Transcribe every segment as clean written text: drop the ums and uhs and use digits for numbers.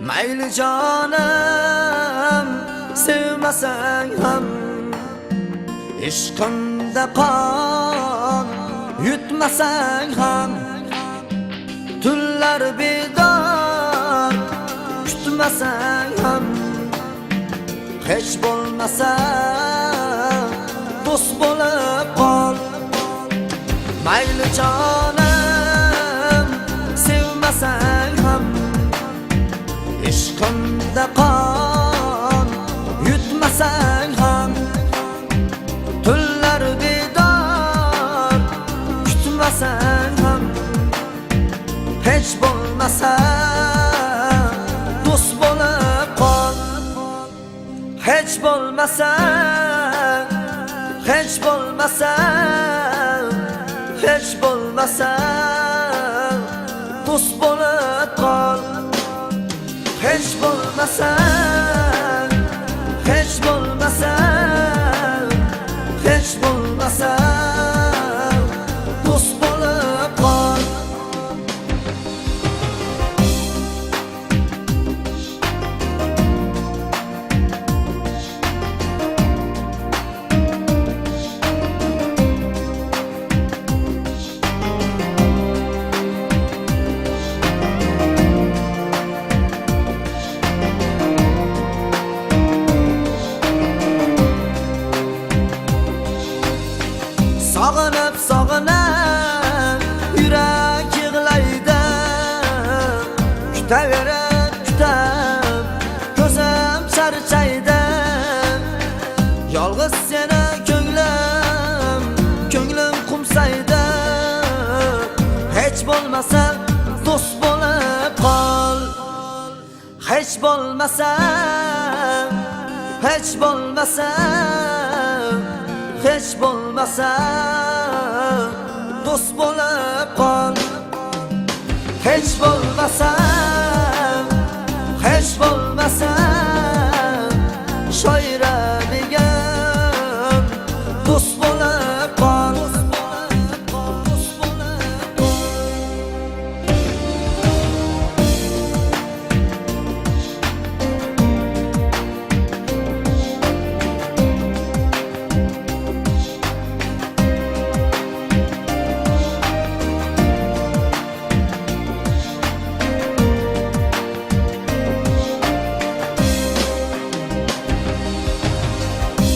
Mayli jonim sevmasang ham, ishqimda qon yutmasang ham, tunlar bedor kutmasang ham, hech bo'lmasa do'st bo'lib qol. Mayli jonim sevmasang ham, ishqimda qon yutmasang ham, tunlar bedor kutmasang ham, hech bo'lmasa do'st bo'lib qol. Hech bo'lmasa, hech bo'lmasa, hech bo'lmasa do'st bo'lib qol. Hech bo'lmasa, hech bo'lmasa, hech bo'lmasa do'st bo'lib qol. Sog'inib, sog'inib yurak yig'laydi, kutaverib, kutib ko'zim charchaydi. Yolg'iz seni ko'nglim qumsaydi. Hech bo'lmasa do'st bo'lib qol. Hech bo'lmasa, hech bo'lmasa, hech bo'lmasa do'st bo'lib qol. Hech bo'lmasa, hech bo'lmasa shoira degan do'st bo'lib qol.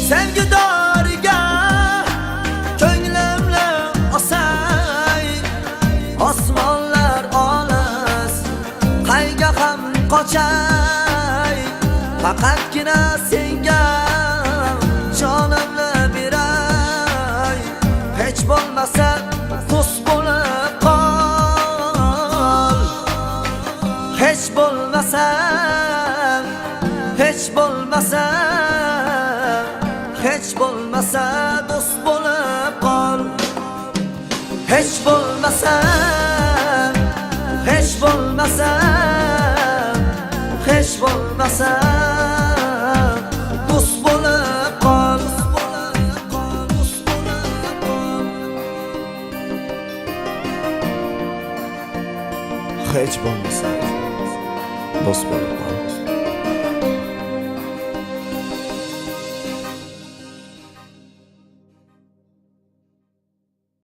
Sevgidorga ko'nglimni osay, osmonlar olis qayga ham qochay. Faqatgina senga jonimni beray. Hech bo'lmasa do'st bo'lib qol. Hech bo'lmasa, hech bo'lmasa, hech bo'lmasa do'st bo'lib qol. Hech bo'lmasa, hech bo'lmasa, hech bo'lmasa do'st bo'lib qol. Hech bo'lmasa do'st bo'lib qol.